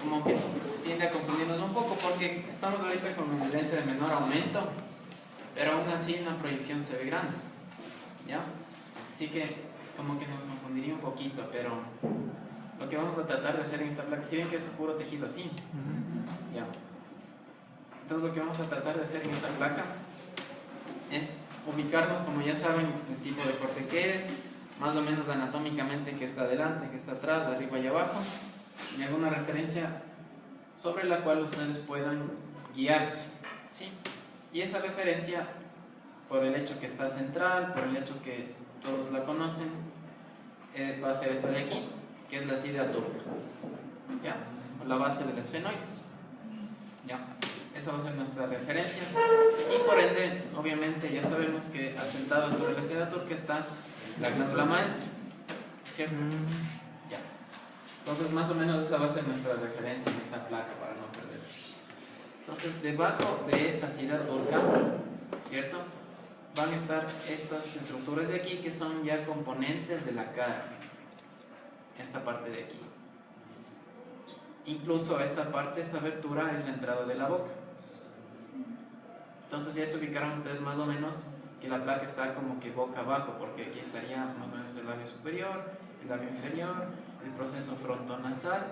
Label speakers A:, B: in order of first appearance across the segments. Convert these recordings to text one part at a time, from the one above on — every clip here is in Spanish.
A: como que tiende a confundirnos un poco porque estamos ahorita con el lente de menor aumento, pero aún así en la proyección se ve grande, ¿ya? Así que como que nos confundiría un poquito, pero lo que vamos a tratar de hacer en esta placa, si ven que es puro tejido así, ¿ya? Entonces lo que vamos a tratar de hacer en esta placa es ubicarnos, como ya saben, el tipo de corte que es, más o menos anatómicamente que está adelante, que está atrás, arriba y abajo, y alguna referencia sobre la cual ustedes puedan guiarse, ¿sí? Y esa referencia, por el hecho que está central, por el hecho que todos la conocen, va a ser esta de aquí, que es la sida turca, ¿ya? O la base de las esfenoides, ¿ya? Esa va a ser nuestra referencia y por ende, obviamente, ya sabemos que asentada sobre la sida turca está la glándula maestra, ¿cierto? Ya. Entonces, más o menos esa va a ser nuestra referencia en esta placa para no perder. Entonces, debajo de esta sida turca, ¿cierto?, van a estar estas estructuras de aquí que son ya componentes de la cara. Esta parte de aquí. Incluso esta parte, esta abertura es la entrada de la boca. Entonces ya se ubicaron ustedes más o menos que la placa está como que boca abajo, porque aquí estaría más o menos el labio superior, el labio inferior, el proceso frontonasal,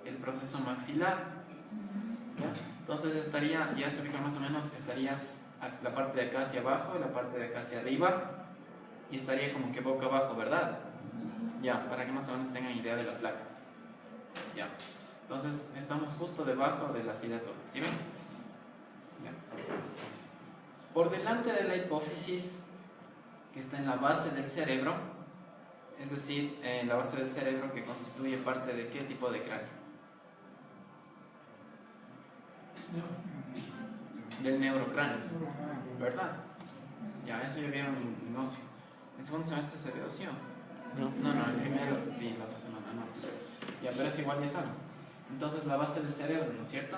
A: el proceso maxilar, ¿ya? Entonces estaría, ya se ubica más o menos que estaría la parte de acá hacia abajo y la parte de acá hacia arriba, y estaría como que boca abajo, ¿verdad? Ya, para que más o menos tengan idea de la placa. Ya, entonces estamos justo debajo de la sida turca, ¿sí ven? Ya. Por delante de la hipófisis, que está en la base del cerebro, es decir, en la base del cerebro que constituye parte de ¿qué tipo de cráneo? Del neurocráneo, ¿verdad? Ya, eso ya vieron en ocio. ¿En segundo semestre se ve ocio? No, el primero vi la otra semana, no. Ya, pero es igual, ya saben. Entonces la base del cerebro, ¿no es cierto?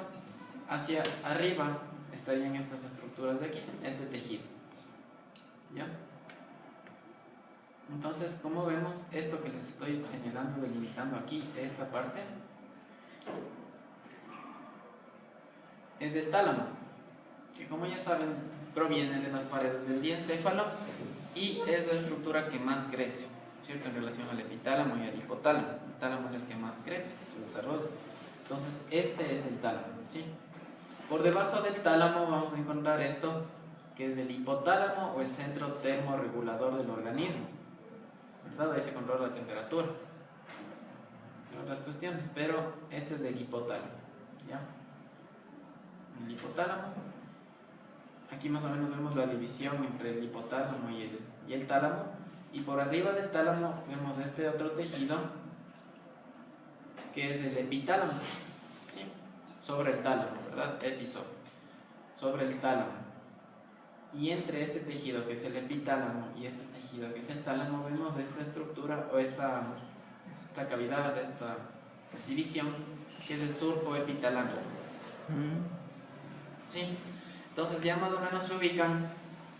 A: Hacia arriba estarían estas estructuras de aquí, este tejido, ¿ya? Entonces, como vemos, esto que les estoy señalando, delimitando aquí, esta parte, es del tálamo, que como ya saben, proviene de las paredes del diencéfalo y es la estructura que más crece, ¿cierto?, en relación al epitálamo y al hipotálamo. El tálamo es el que más crece, su desarrollo. Entonces, este es el tálamo, ¿sí? Por debajo del tálamo vamos a encontrar esto, que es el hipotálamo o el centro termorregulador del organismo, ¿verdad? Ahí se controla la temperatura y otras cuestiones, pero este es el hipotálamo, ¿ya? El hipotálamo, aquí más o menos vemos la división entre el hipotálamo y el tálamo, y por arriba del tálamo vemos este otro tejido que es el epitálamo, ¿sí? Sobre el tálamo, ¿verdad? Sobre el tálamo, y entre este tejido que es el epitálamo y este tejido que es el tálamo vemos esta estructura o esta cavidad de esta división que es el surco epitalámico, ¿sí? Entonces ya más o menos se ubican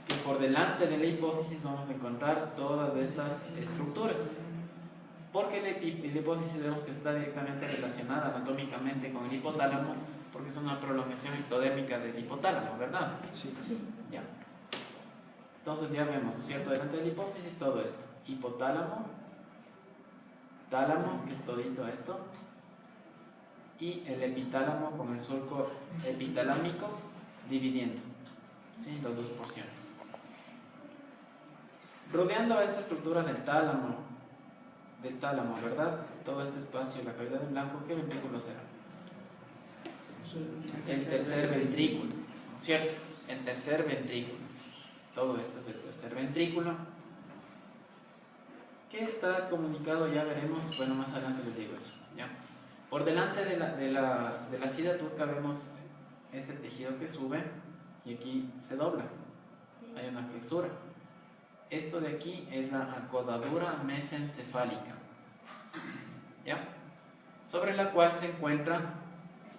A: que por delante de la hipófisis vamos a encontrar todas estas estructuras, porque la hipófisis vemos que está directamente relacionada anatómicamente con el hipotálamo, porque es una prolongación ectodérmica del hipotálamo, ¿verdad?
B: Sí.
A: Ya. Entonces ya vemos, ¿no es cierto?, delante de la hipófisis todo esto, hipotálamo, tálamo, que es todito esto, y el epitálamo con el surco epitalámico dividiendo, ¿sí?, las dos porciones. Rodeando a esta estructura del tálamo, ¿verdad?, todo este espacio, la cavidad en blanco, ¿qué ventrículo será? El tercer ventrículo, ¿no es cierto? El tercer ventrículo. Todo esto es el tercer ventrículo, que está comunicado, ya veremos, bueno, más adelante les digo eso, ¿ya? Por delante de la sida turca vemos este tejido que sube y aquí se dobla, hay una flexura. Esto de aquí es la acodadura mesencefálica, ¿ya?, sobre la cual se encuentra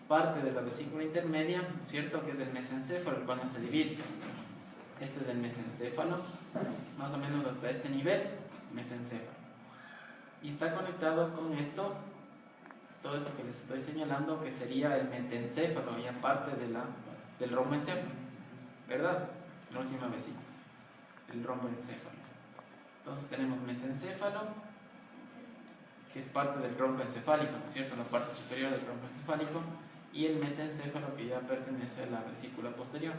A: parte de la vesícula intermedia, ¿no es cierto?, que es el mesencéfalo, el cual no se divide. Este es el mesencéfalo, más o menos hasta este nivel, mesencéfalo. Y está conectado con esto todo esto que les estoy señalando, que sería el metencéfalo y aparte del romboencéfalo, ¿verdad? La última vesícula, el romboencéfalo. Entonces tenemos mesencéfalo, que es parte del tronco encefálico, ¿no es cierto?, la parte superior del tronco encefálico, y el metencéfalo, que ya pertenece a la vesícula posterior.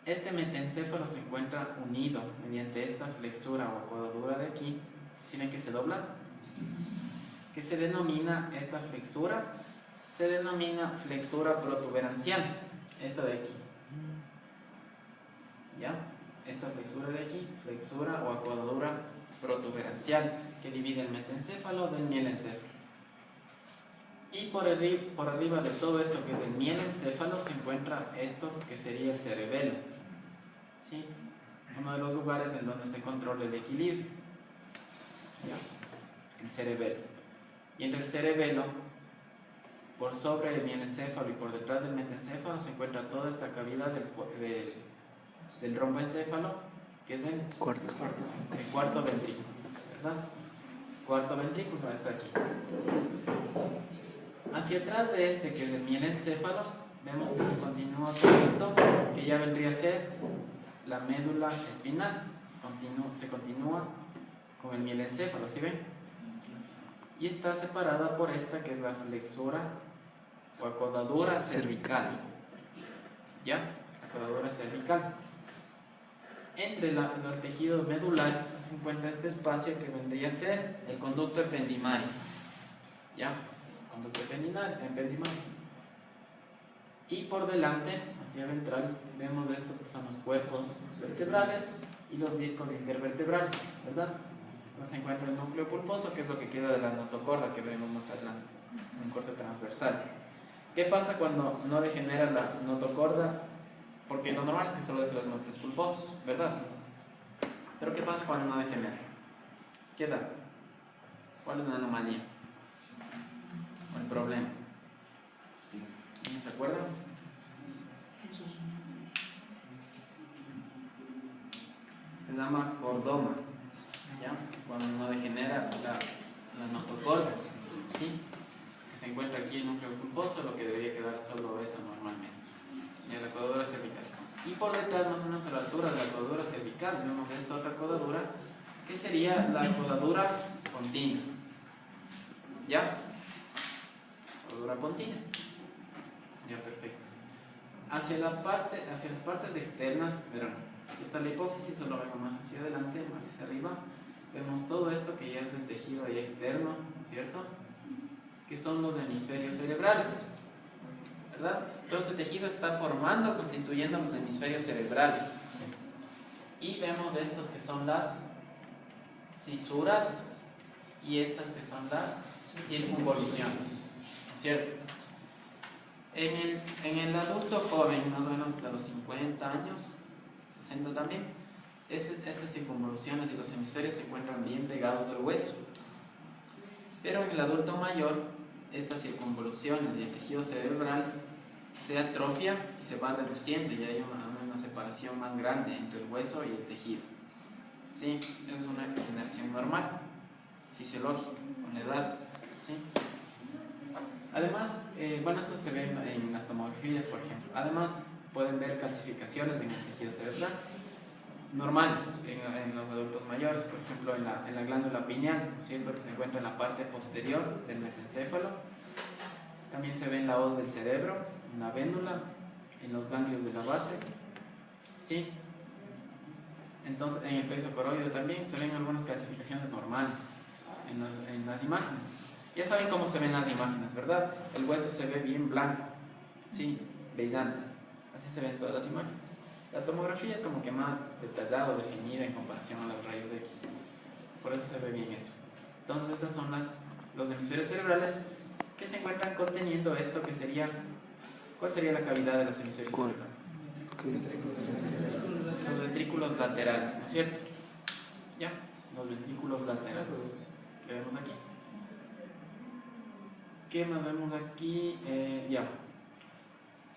A: Este metencéfalo se encuentra unido mediante esta flexura o acodadura de aquí. ¿Sí ven que se dobla? ¿Qué se denomina esta flexura? Se denomina flexura protuberancial, esta de aquí. ¿Ya? Esta flexura de aquí, flexura o acodadura protuberancial, que divide el metencéfalo del mielencéfalo. Y por arriba de todo esto que es el mielencéfalo se encuentra esto que sería el cerebelo, ¿sí? Uno de los lugares en donde se controla el equilibrio, ¿ya? El cerebelo. Y entre el cerebelo, por sobre el mielencéfalo y por detrás del metencéfalo se encuentra toda esta cavidad del romboencéfalo, que es el cuarto ventrículo, ¿verdad? Cuarto ventrículo está aquí. Hacia atrás de este, que es el mielencéfalo, vemos que se continúa con esto, que ya vendría a ser la médula espinal. Se continúa con el mielencéfalo, ¿sí ven? Y está separada por esta, que es la flexura o acodadura cervical. ¿Ya? Acodadura cervical. Entre el tejido medular se encuentra este espacio que vendría a ser el conducto ependimario. ¿Ya? Conducto ependimario. Y por delante, hacia ventral, vemos estos que son los cuerpos vertebrales y los discos intervertebrales, ¿verdad? Entonces se encuentra el núcleo pulposo, que es lo que queda de la notocorda que veremos más adelante, un corte transversal. ¿Qué pasa cuando no degenera la notocorda? Porque lo normal es que solo deje los núcleos pulposos, ¿verdad? Pero ¿qué pasa cuando no degenera? ¿Qué da? ¿Cuál es la anomalía? ¿O el problema? ¿No se acuerdan? Se llama cordoma, ¿ya? Cuando no degenera la notocorda, ¿sí? Que se encuentra aquí el núcleo pulposo, lo que debería quedar solo eso normalmente. Y la acodadura cervical. Y por detrás, más o menos a la altura de la acodadura cervical, vemos esta otra acodadura, que sería la acodadura pontina. ¿Ya? Acodadura pontina. Ya, perfecto. Hacia las partes externas, verán, aquí está la hipófisis, solo vengo más hacia adelante, más hacia arriba. Vemos todo esto que ya es el tejido ahí externo, ¿cierto? Que son los hemisferios cerebrales, ¿verdad? Todo este tejido está constituyendo los hemisferios cerebrales. Y vemos estos que son las cisuras y estas que son las circunvoluciones, ¿no es cierto? En el adulto joven, más o menos hasta los 50 años, 60 también, estas circunvoluciones y los hemisferios se encuentran bien pegados al hueso. Pero en el adulto mayor, estas circunvoluciones y el tejido cerebral se atrofia y se va reduciendo y hay una separación más grande entre el hueso y el tejido. ¿Sí? Es una degeneración normal, fisiológica, con la edad. ¿Sí? Además, eso se ve en las tomografías, por ejemplo. Además, pueden ver calcificaciones en el tejido cerebral normales en los adultos mayores, por ejemplo en la glándula pineal, ¿no es cierto?, que se encuentra en la parte posterior del mesencéfalo. También se ve en la hoz del cerebro, en la vénula, en los ganglios de la base, ¿sí? Entonces en el plexo coroideo también se ven algunas calcificaciones normales en las imágenes. Ya saben cómo se ven las imágenes, ¿verdad? El hueso se ve bien blanco, ¿sí? Brillante. Así se ven todas las imágenes. La tomografía es como que más detallada o definida en comparación a los rayos X. Por eso se ve bien eso. Entonces estas son los hemisferios cerebrales que se encuentran conteniendo esto que sería... ¿Cuál sería la cavidad de los hemisferios cerebrales? Los ventrículos laterales, ¿no es cierto? ¿Ya? Los ventrículos laterales que vemos aquí. ¿Qué más vemos aquí? Ya.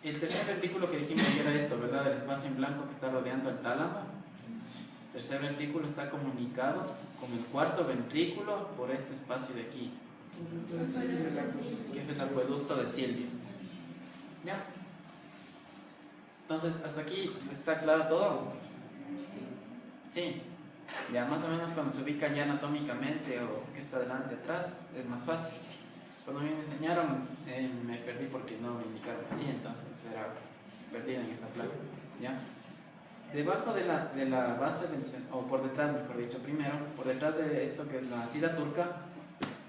A: El tercer ventrículo que dijimos que era esto, ¿verdad? El espacio en blanco que está rodeando el tálamo. El tercer ventrículo está comunicado con el cuarto ventrículo por este espacio de aquí. que es el acueducto de Silvio. ¿Ya? Entonces, hasta aquí está claro todo. Sí, ya más o menos cuando se ubican ya anatómicamente o que está delante, atrás, es más fácil. Cuando me enseñaron, me perdí porque no me indicaron así, entonces era perdida en esta placa. ¿Ya? Debajo de la base del, o por detrás, mejor dicho, primero, por detrás de esto que es la sida turca,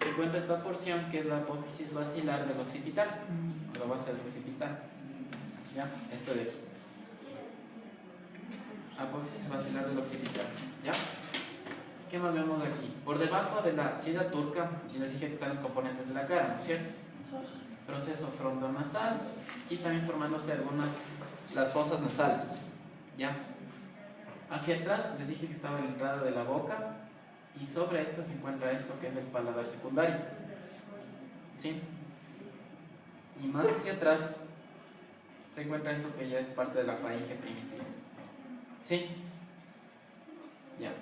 A: se encuentra esta porción que es la apófisis basilar del occipital, la base del occipital. ¿Ya? Esto de aquí. Apófisis basilar del occipital. ¿Ya? ¿Qué más vemos aquí? Por debajo de la sida turca, y les dije que están los componentes de la cara, ¿no es cierto? Proceso frontonasal y también formándose las fosas nasales. ¿Ya? Hacia atrás les dije que estaba la entrada de la boca y sobre esta se encuentra esto que es el paladar secundario. ¿Sí? Y más hacia atrás se encuentra esto que ya es parte de la faringe primitiva. ¿Sí? Ya.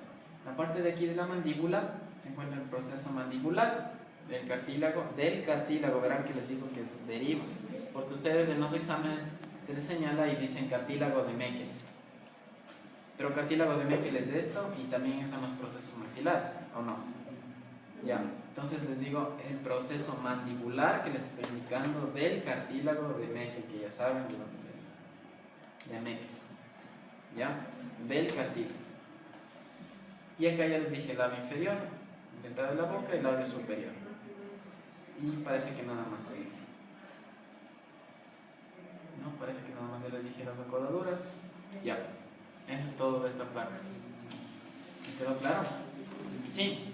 A: La parte de aquí de la mandíbula se encuentra el proceso mandibular del cartílago, verán que les digo que deriva, porque ustedes en los exámenes se les señala y dicen cartílago de Meckel, pero cartílago de Meckel es de esto y también son los procesos maxilares, ¿o no? Ya, entonces les digo el proceso mandibular que les estoy indicando del cartílago de Meckel, que ya saben de Meckel, ¿ya? Del cartílago. Y acá ya les dije el labio inferior, la entrada de la boca y el labio superior. Y parece que nada más. No, parece que nada más ya les dije las acodaduras. Ya, eso es todo de esta placa. ¿Quedó claro? Sí.